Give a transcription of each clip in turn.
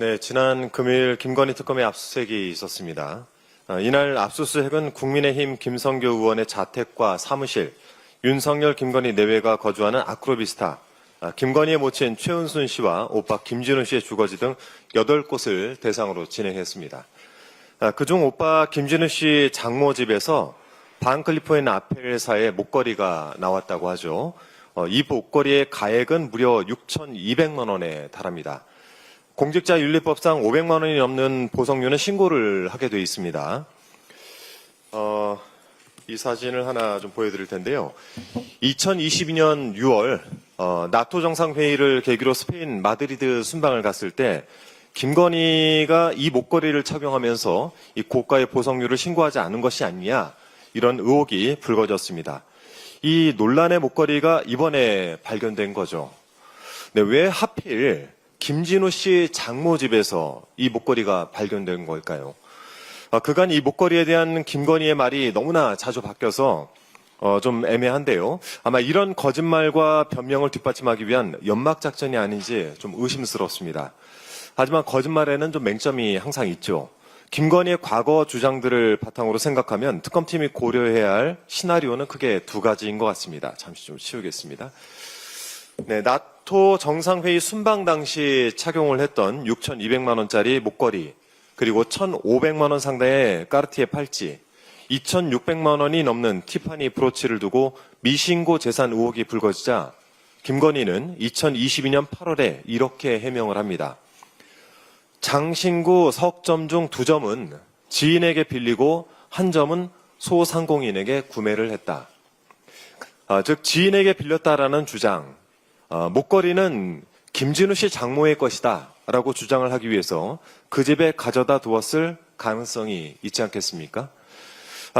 네, 지난 금요일 김건희 특검의 압수수색이 있었습니다. 이날 압수수색은 국민의힘 김성교 의원의 자택과 사무실, 윤석열, 김건희 내외가 거주하는 아크로비스타, 김건희의 모친 최은순 씨와 오빠 김진우 씨의 주거지 등 8곳을 대상으로 진행했습니다. 그중 오빠 김진우 씨 장모 집에서 반클리포인 아펠사의 목걸이가 나왔다고 하죠. 이 목걸이의 가액은 무려 6,200만 원에 달합니다. 공직자윤리법상 500만 원이 넘는 보석류는 신고를 하게 돼 있습니다. 이 사진을 하나 좀 보여드릴 텐데요. 2022년 6월 나토 정상회의를 계기로 스페인 마드리드 순방을 갔을 때 김건희가 이 목걸이를 착용하면서 이 고가의 보석류를 신고하지 않은 것이 아니냐, 이런 의혹이 불거졌습니다. 이 논란의 목걸이가 이번에 발견된 거죠. 네, 왜 하필 김진우 씨 장모 집에서 이 목걸이가 발견된 걸까요? 그간 이 목걸이에 대한 김건희의 말이 너무나 자주 바뀌어서 좀 애매한데요. 아마 이런 거짓말과 변명을 뒷받침하기 위한 연막 작전이 아닌지 좀 의심스럽습니다. 하지만 거짓말에는 좀 맹점이 항상 있죠. 김건희의 과거 주장들을 바탕으로 생각하면 특검팀이 고려해야 할 시나리오는 크게 두 가지인 것 같습니다. 잠시 좀 치우겠습니다. 네, 나토 정상회의 순방 당시 착용을 했던 6,200만 원짜리 목걸이, 그리고 1,500만 원 상당의 까르티에 팔찌, 2,600만 원이 넘는 티파니 브로치를 두고 미신고 재산 의혹이 불거지자 김건희는 2022년 8월에 이렇게 해명을 합니다. 장신구 석점 중 2점은 지인에게 빌리고 1점은 소상공인에게 구매를 했다. 즉 지인에게 빌렸다라는 주장, 목걸이는 김진우 씨 장모의 것이다 라고 주장을 하기 위해서 그 집에 가져다 두었을 가능성이 있지 않겠습니까?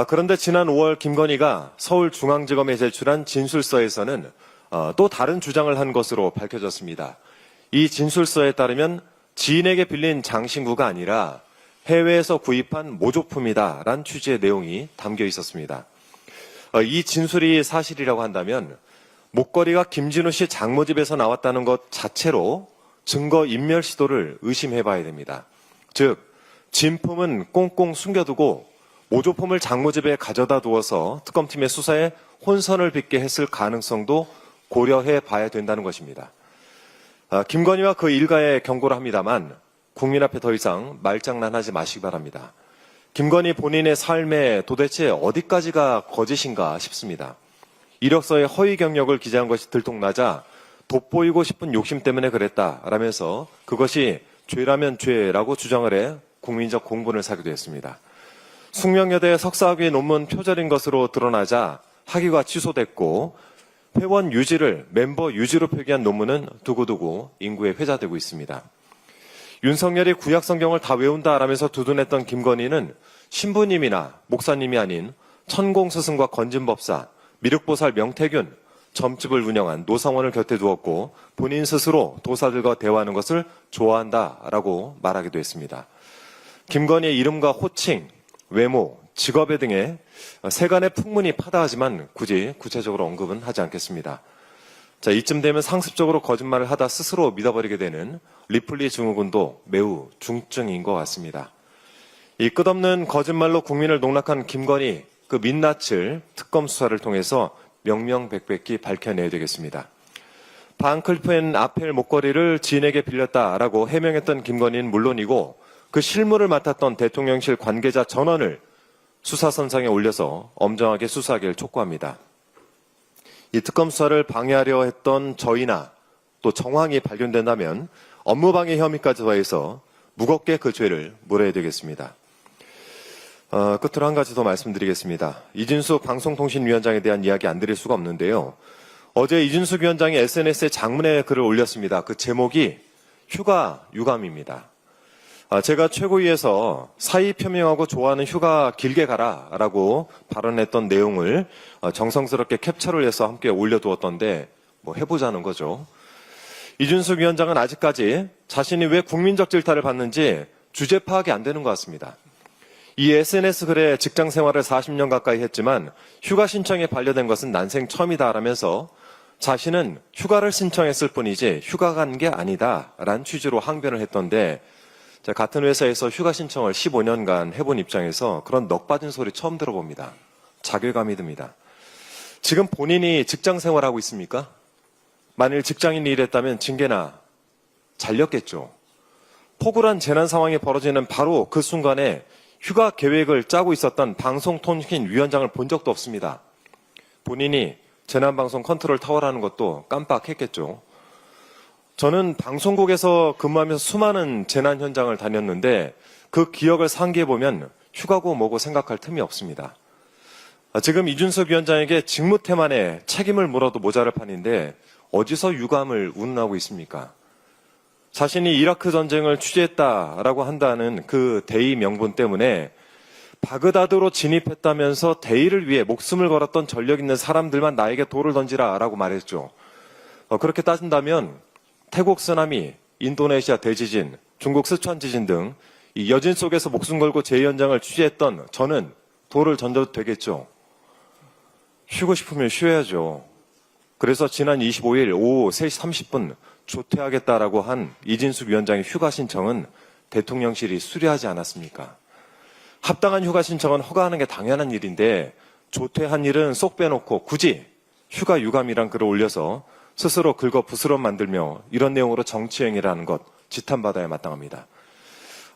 그런데 지난 5월 김건희가 서울중앙지검에 제출한 진술서에서는 또 다른 주장을 한 것으로 밝혀졌습니다. 이 진술서에 따르면 지인에게 빌린 장신구가 아니라 해외에서 구입한 모조품이다라는 취지의 내용이 담겨 있었습니다. 이 진술이 사실이라고 한다면 목걸이가 김진우 씨 장모 집에서 나왔다는 것 자체로 증거 인멸 시도를 의심해 봐야 됩니다. 즉, 진품은 꽁꽁 숨겨두고 모조품을 장모 집에 가져다 두어서 특검팀의 수사에 혼선을 빚게 했을 가능성도 고려해 봐야 된다는 것입니다. 김건희와 그 일가에 경고를 합니다만 국민 앞에 더 이상 말장난하지 마시기 바랍니다. 김건희 본인의 삶에 도대체 어디까지가 거짓인가 싶습니다. 이력서에 허위 경력을 기재한 것이 들통나자 돋보이고 싶은 욕심 때문에 그랬다라면서 그것이 죄라면 죄라고 주장을 해 국민적 공분을 사기도 했습니다. 숙명여대 석사학위 논문 표절인 것으로 드러나자 학위가 취소됐고 회원 유지를 멤버 유지로 표기한 논문은 두고두고 인구에 회자되고 있습니다. 윤석열이 구약 성경을 다 외운다라면서 두둔했던 김건희는 신부님이나 목사님이 아닌 천공스승과 건진법사, 미륵보살 명태균, 점집을 운영한 노성원을 곁에 두었고 본인 스스로 도사들과 대화하는 것을 좋아한다라고 말하기도 했습니다. 김건희의 이름과 호칭, 외모, 직업에 등의 세간의 풍문이 파다하지만 굳이 구체적으로 언급은 하지 않겠습니다. 자, 이쯤 되면 상습적으로 거짓말을 하다 스스로 믿어버리게 되는 리플리 증후군도 매우 중증인 것 같습니다. 이 끝없는 거짓말로 국민을 농락한 김건희, 그 민낯을 특검 수사를 통해서 명명백백히 밝혀내야 되겠습니다. 반클리포인 아펠 목걸이를 지인에게 빌렸다라고 해명했던 김건희는 물론이고 그 실무를 맡았던 대통령실 관계자 전원을 수사선상에 올려서 엄정하게 수사하기를 촉구합니다. 이 특검 수사를 방해하려 했던 저희나 또 정황이 발견된다면 업무방해 혐의까지 더해서 무겁게 그 죄를 물어야 되겠습니다. 끝으로 한 가지 더 말씀드리겠습니다. 이준숙 방송통신위원장에 대한 이야기 안 드릴 수가 없는데요. 어제 이준숙 위원장이 SNS에 장문의 글을 올렸습니다. 그 제목이 휴가 유감입니다. 제가 최고위에서 사의 표명하고 좋아하는 휴가 길게 가라라고 발언했던 내용을 정성스럽게 캡처를 해서 함께 올려두었던데 뭐 해보자는 거죠. 이준숙 위원장은 아직까지 자신이 왜 국민적 질타를 받는지 주제 파악이 안 되는 것 같습니다. 이 SNS 글에 직장 생활을 40년 가까이 했지만 휴가 신청에 반려된 것은 난생 처음이다라면서 자신은 휴가를 신청했을 뿐이지 휴가 간 게 아니다라는 취지로 항변을 했던데 제가 같은 회사에서 휴가 신청을 15년간 해본 입장에서 그런 넋 빠진 소리 처음 들어봅니다. 자괴감이 듭니다. 지금 본인이 직장 생활하고 있습니까? 만일 직장인이 이랬다면 징계나 잘렸겠죠. 폭우란 재난 상황이 벌어지는 바로 그 순간에 휴가 계획을 짜고 있었던 방송통신위원장을 본 적도 없습니다. 본인이 재난방송 컨트롤 타워라는 것도 깜빡했겠죠. 저는 방송국에서 근무하면서 수많은 재난 현장을 다녔는데 그 기억을 상기해보면 휴가고 뭐고 생각할 틈이 없습니다. 지금 이준석 위원장에게 직무태만에 책임을 물어도 모자랄 판인데 어디서 유감을 운운하고 있습니까? 자신이 이라크 전쟁을 취재했다라고 한다는 그 대의 명분 때문에 바그다드로 진입했다면서 대의를 위해 목숨을 걸었던 전력 있는 사람들만 나에게 돌을 던지라라고 말했죠. 그렇게 따진다면 태국 쓰나미, 인도네시아 대지진, 중국 스촨 지진 등 이 여진 속에서 목숨 걸고 재해 현장을 취재했던 저는 돌을 던져도 되겠죠. 쉬고 싶으면 쉬어야죠. 그래서 지난 25일 오후 3시 30분 조퇴하겠다라고 한 이진숙 위원장의 휴가 신청은 대통령실이 수리하지 않았습니까? 합당한 휴가 신청은 허가하는 게 당연한 일인데 조퇴한 일은 쏙 빼놓고 굳이 휴가 유감이란 글을 올려서 스스로 긁어 부스럼 만들며 이런 내용으로 정치행위라는 것 지탄받아야 마땅합니다.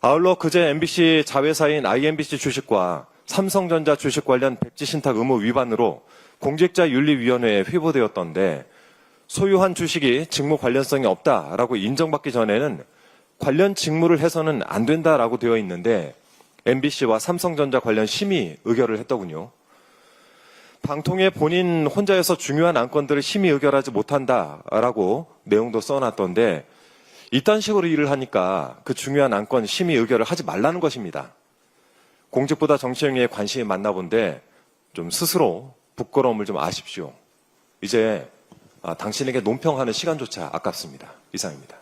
아울러 그제 MBC 자회사인 IMBC 주식과 삼성전자 주식 관련 백지 신탁 의무 위반으로 공직자윤리위원회에 회부되었던데 소유한 주식이 직무 관련성이 없다라고 인정받기 전에는 관련 직무를 해서는 안 된다라고 되어 있는데 MBC와 삼성전자 관련 심의 의결을 했더군요. 방통위에 본인 혼자여서 중요한 안건들을 심의 의결하지 못한다라고 내용도 써놨던데 이딴 식으로 일을 하니까 그 중요한 안건 심의 의결을 하지 말라는 것입니다. 공직보다 정치행위에 관심이 많나 본데 좀 스스로 부끄러움을 좀 아십시오. 이제 당신에게 논평하는 시간조차 아깝습니다. 이상입니다.